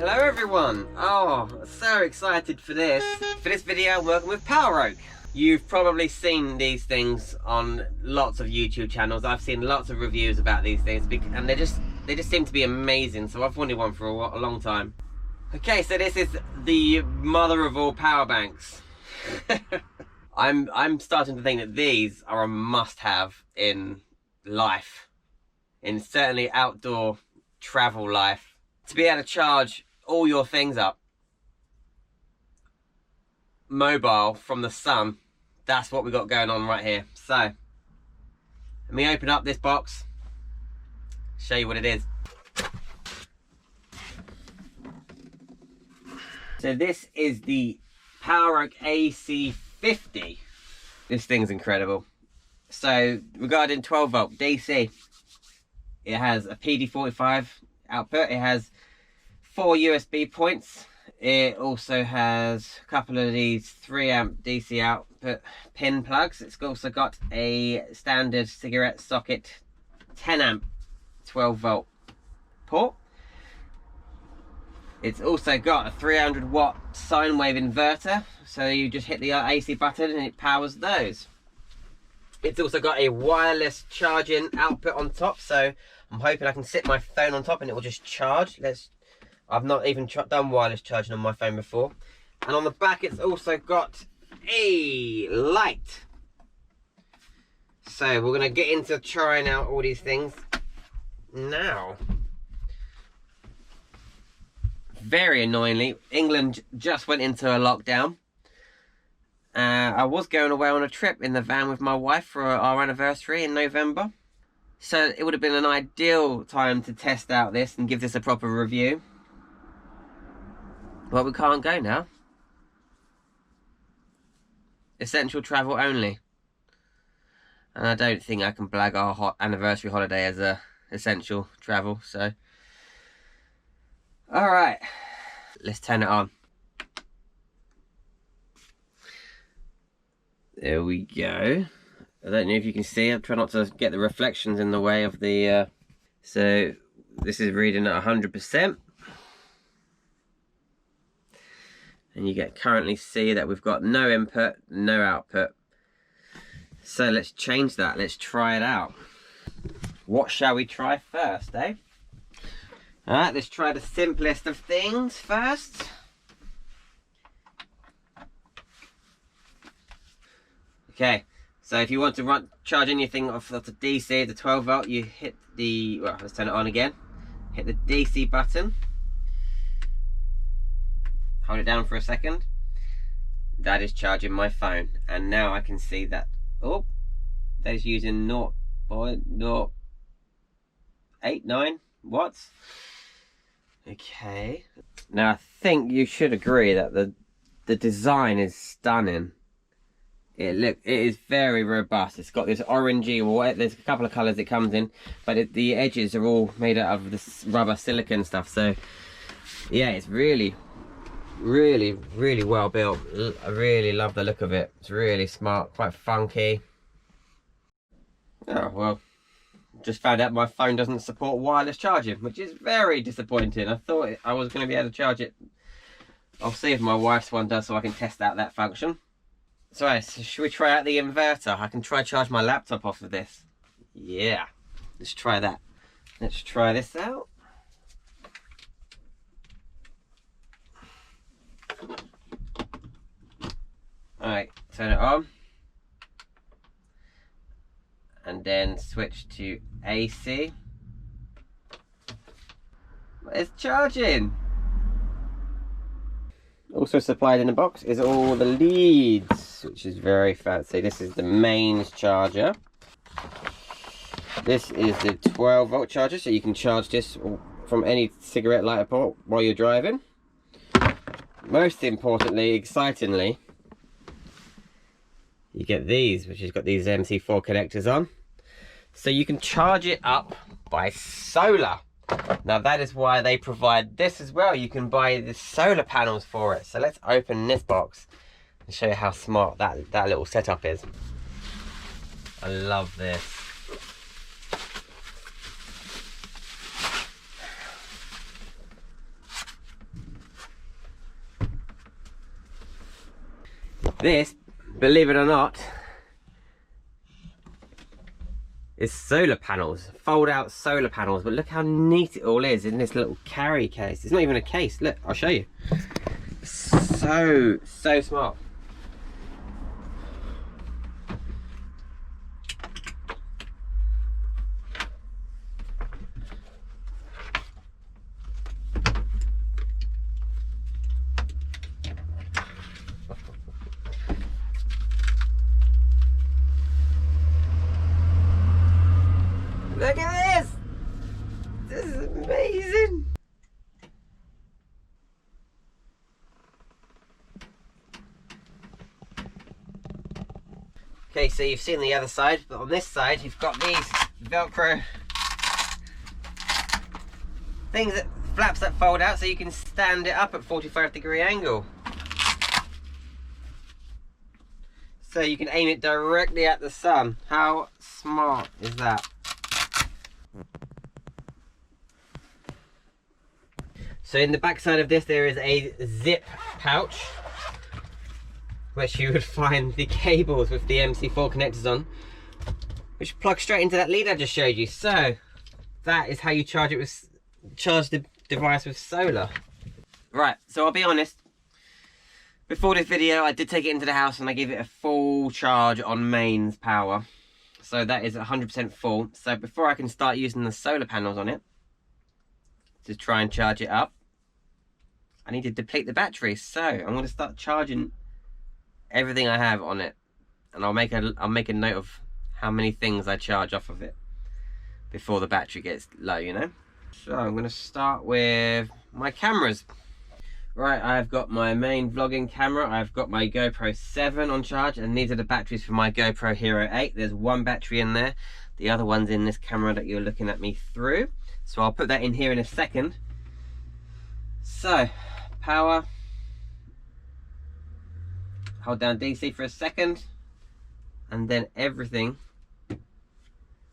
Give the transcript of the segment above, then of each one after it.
Hello everyone! Oh, so excited for this. For this video, I'm working with Poweroak. You've probably seen these things on lots of YouTube channels. I've seen lots of reviews about these things, and they just seem to be amazing. So I've wanted one for a long time. Okay, so this is the mother of all power banks. I'm starting to think that these are a must-have in life, in certainly outdoor travel life. To be able to charge all your things up mobile from the sun, that's what we got going on right here. So let me open up this box, show you what it is. So this is the PowerOakAC50. This thing's incredible. So regarding 12 volt DC, it has a PD45 output. It has 4 USB points. It also has a couple of these 3 amp DC output pin plugs. It's also got a standard cigarette socket 10 amp 12 volt port. It's also got a 300 watt sine wave inverter, so you just hit the AC button and it powers those. It's also got a wireless charging output on top, so I'm hoping I can sit my phone on top and it will just charge. I've not even done wireless charging on my phone before. And on the back it's also got a light. So we're going to get into trying out all these things now. Very annoyingly, England just went into a lockdown. I was going away on a trip in the van with my wife for our anniversary in November. So it would have been an ideal time to test out this and give this a proper review. But we can't go now. Essential travel only. And I don't think I can blag our anniversary holiday as a essential travel, so. Alright, let's turn it on. There we go. I don't know if you can see, I'm trying not to get the reflections in the way of the... So, this is reading at 100%. And you currently see that we've got no input, no output. So let's change that, let's try it out. What shall we try first, eh? Alright, let's try the simplest of things first. Okay, so if you want to charge anything off the DC, the 12 volt, you hit the, well, let's turn it on again. Hit the DC button. Hold it down for a second. That is charging my phone. And now I can see that, oh, that is using 0.089 watts. Okay. Now I think you should agree that the design is stunning. It is very robust. It's got this orangey, or there's a couple of colours it comes in, but the edges are all made out of this rubber silicone stuff. So yeah, it's really well built. I really love the look of it. It's really smart, quite funky. Oh well, just found out my phone doesn't support wireless charging, which is very disappointing. I thought I was going to be able to charge it. I'll see if my wife's one does, so I can test out that function. So should we try out the inverter? I can try charge my laptop off of this. Yeah, let's try that. Let's try this out. Alright, turn it on. And then switch to AC. It's charging! Also supplied in the box is all the leads, which is very fancy. This is the mains charger. This is the 12 volt charger, so you can charge this from any cigarette lighter port while you're driving. Most importantly, excitingly, you get these, which has got these MC4 connectors on. So you can charge it up by solar. Now that is why they provide this as well. You can buy the solar panels for it. So let's open this box and show you how smart that little setup is. I love this. This, believe it or not, is solar panels, fold out solar panels. But look how neat it all is in this little carry case. It's not even a case. Look, I'll show you. So smart. Look at this! This is amazing! Okay, so you've seen the other side, but on this side you've got these Velcro things, that flaps that fold out so you can stand it up at 45-degree angle. So you can aim it directly at the sun. How smart is that? So in the back side of this there is a zip pouch, which you would find the cables with the MC4 connectors on, which plug straight into that lead I just showed you. So that is how you charge the device with solar. Right, so I'll be honest, before this video I did take it into the house and I gave it a full charge on mains power. So that is 100% full. So before I can start using the solar panels on it to try and charge it up, I need to deplete the battery. So I'm going to start charging everything I have on it, and I'll make a note of how many things I charge off of it before the battery gets low, you know. So I'm going to start with my cameras. Right, I've got my main vlogging camera, I've got my GoPro 7 on charge, and these are the batteries for my GoPro Hero 8. There's one battery in there, the other one's in this camera that you're looking at me through. So I'll put that in here in a second. So, power. Hold down DC for a second, and then everything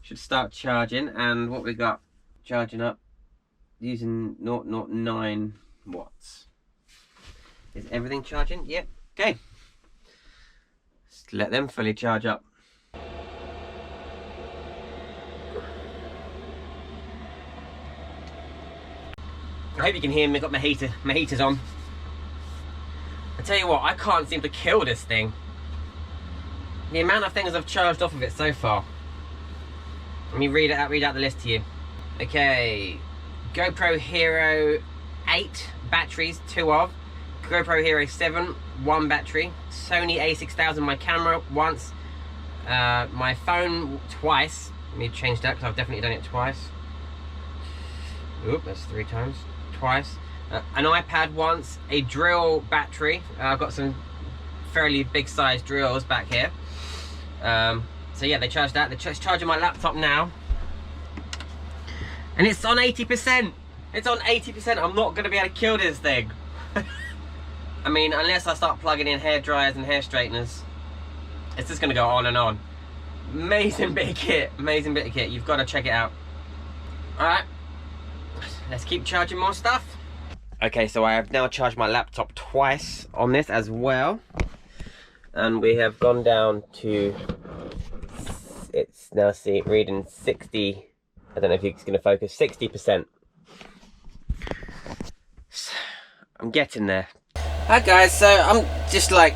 should start charging. And what we got charging up using 0.9 watts. Is everything charging? Yep. Okay. Just let them fully charge up. I hope you can hear me. I've got my heater's on. I tell you what, I can't seem to kill this thing. The amount of things I've charged off of it so far. Let me read out the list to you. Okay, GoPro Hero 8 batteries, 2 of. GoPro Hero 7, 1 battery. Sony a6000, my camera, once. My phone, twice. Let me change that because I've definitely done it twice. Oop, that's 3 times. Twice. An iPad once, a drill battery. I've got some fairly big sized drills back here. So yeah, they charged that. They're charging my laptop now. And it's on 80%. It's on 80%. I'm not going to be able to kill this thing. I mean, unless I start plugging in hair dryers and hair straighteners, it's just going to go on and on. Amazing bit of kit. Amazing bit of kit. You've got to check it out. Alright. Let's keep charging more stuff. Okay, so I have now charged my laptop twice on this as well. And we have gone down to, it's now reading 60, I don't know if it's going to focus, 60%. I'm getting there. Hi guys, so I'm just like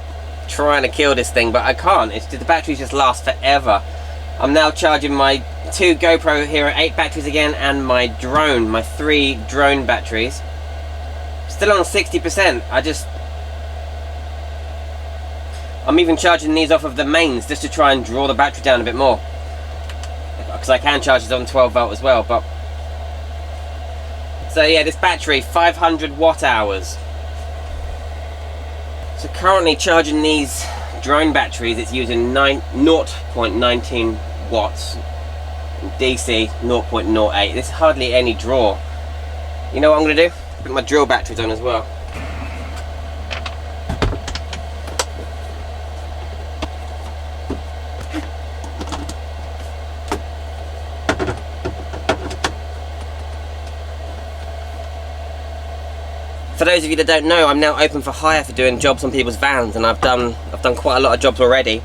trying to kill this thing, but I can't. It's just, the batteries just last forever. I'm now charging my 2 GoPro Hero 8 batteries again, and my drone, my 3 drone batteries. Still on 60%. I'm even charging these off of the mains just to try and draw the battery down a bit more, because I can charge it on 12 volt as well. But so yeah, this battery 500 watt hours. So currently charging these drone batteries, it's using 0.19 watts, DC 0.08. There's hardly any draw. You know what I'm going to do? Put my drill batteries on as well. For those of you that don't know, I'm now open for hire for doing jobs on people's vans, and I've done quite a lot of jobs already.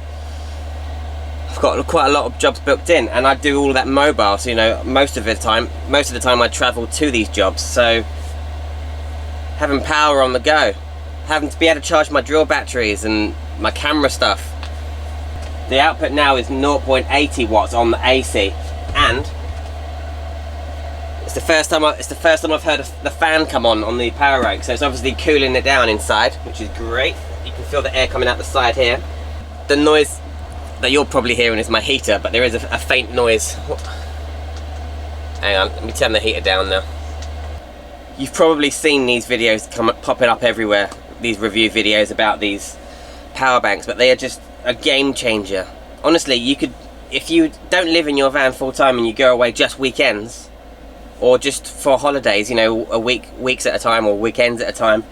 I've got quite a lot of jobs booked in, and I do all of that mobile, so you know, most of the time I travel to these jobs, so having power on the go, having to be able to charge my drill batteries and my camera stuff. The output now is 0.80 watts on the AC, and it's the first time I've heard the fan come on the Poweroak, so it's obviously cooling it down inside, which is great. You can feel the air coming out the side here. The noise that you're probably hearing is my heater, but there is a faint noise. Hang on, let me turn the heater down now. You've probably seen these videos popping up everywhere, these review videos about these power banks, but they are just a game changer. Honestly, you could, if you don't live in your van full time and you go away just weekends, or just for holidays, you know, weeks at a time or weekends at a time,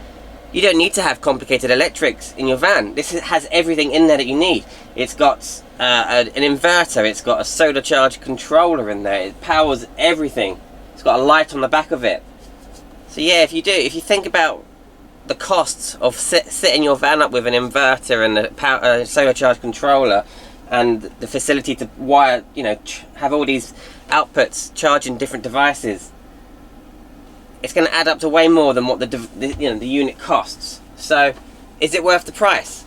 you don't need to have complicated electrics in your van. This has everything in there that you need. It's got an inverter, it's got a solar charge controller in there, it powers everything. It's got a light on the back of it. So yeah, if you think about the costs of setting your van up with an inverter and a solar charge controller, and the facility to wire, you know, have all these outputs charging different devices, it's going to add up to way more than what the unit costs. So, is it worth the price?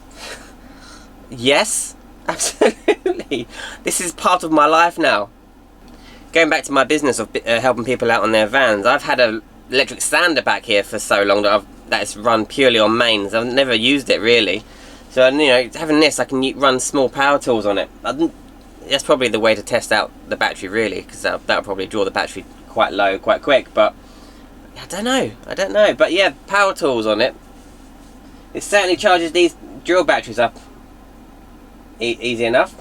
Yes, absolutely. This is part of my life now. Going back to my business of helping people out on their vans, I've had an electric sander back here for so long that it's run purely on mains. I've never used it really. So, you know, having this, I can run small power tools on it. That's probably the way to test out the battery really, because that'll probably draw the battery quite low quite quick, but I don't know. But yeah, power tools on it. It certainly charges these drill batteries up easy enough.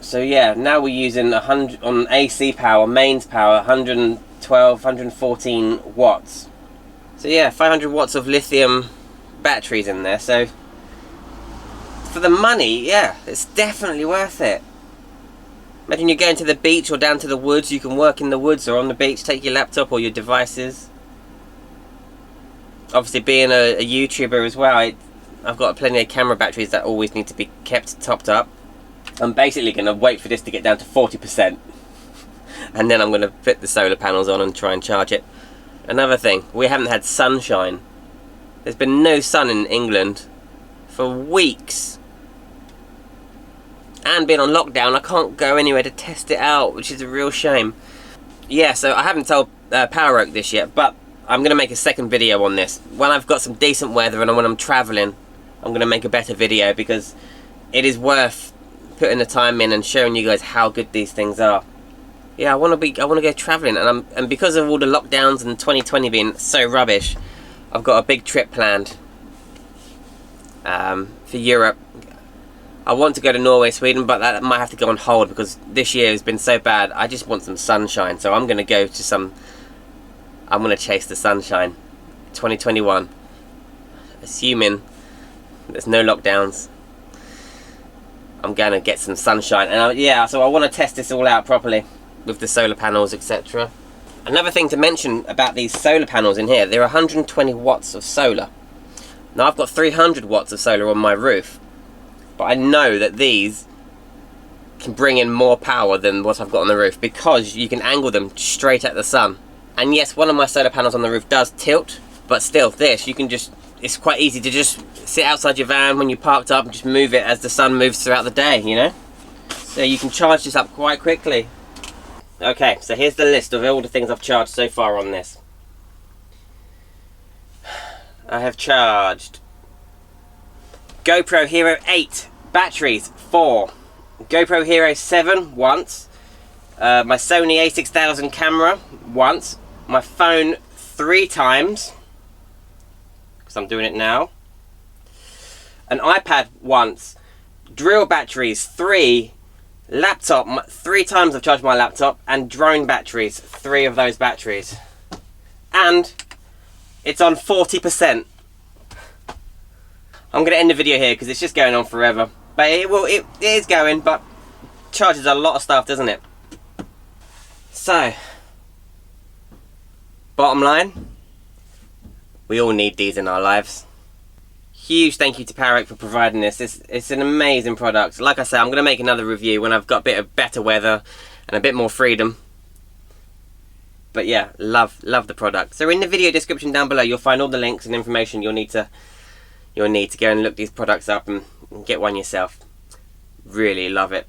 So yeah, now we're using 100 on AC power, mains power, 112, 114 watts. So yeah, 500 watts of lithium batteries in there. So for the money, yeah, it's definitely worth it. Imagine you're going to the beach or down to the woods. You can work in the woods or on the beach, take your laptop or your devices. Obviously, being a YouTuber as well, I've got plenty of camera batteries that always need to be kept topped up. I'm basically going to wait for this to get down to 40%, and then I'm going to fit the solar panels on and try and charge it. Another thing, we haven't had sunshine. There's been no sun in England for weeks. And being on lockdown, I can't go anywhere to test it out, which is a real shame. Yeah, so I haven't told Poweroak this yet, but I'm going to make a second video on this. When I've got some decent weather and when I'm travelling, I'm going to make a better video, because it is worth putting the time in and showing you guys how good these things are. Yeah, I want to go travelling, and because of all the lockdowns and 2020 being so rubbish, I've got a big trip planned for Europe. I want to go to Norway, Sweden, but that might have to go on hold because this year has been so bad. I just want some sunshine, so I'm going to go to I'm going to chase the sunshine. 2021. Assuming there's no lockdowns, I'm going to get some sunshine. And yeah, so I want to test this all out properly with the solar panels, etc. Another thing to mention about these solar panels in here, they're 120 watts of solar. Now I've got 300 watts of solar on my roof, but I know that these can bring in more power than what I've got on the roof, because you can angle them straight at the sun. And yes, one of my solar panels on the roof does tilt, but still, this, you can just, it's quite easy to just sit outside your van when you're parked up and just move it as the sun moves throughout the day, you know? So you can charge this up quite quickly. Okay, so here's the list of all the things I've charged so far on this. I have charged GoPro Hero 8 batteries, 4. GoPro Hero 7 once. My Sony a6000 camera once. My phone 3 times, because I'm doing it now. An iPad once. Drill batteries 3. Laptop 3 times I've charged my laptop. And drone batteries, 3 of those batteries. And it's on 40%. I'm going to end the video here because it's just going on forever. But it is going, but charges a lot of stuff, doesn't it? So, bottom line, We all need these in our lives. Huge thank you to PowerOak for providing this. It's an amazing product. Like I said, I'm going to make another review when I've got a bit of better weather and a bit more freedom. But yeah, love the product. So in the video description down below, you'll find all the links and information you'll need to go and look these products up and get one yourself. Really love it.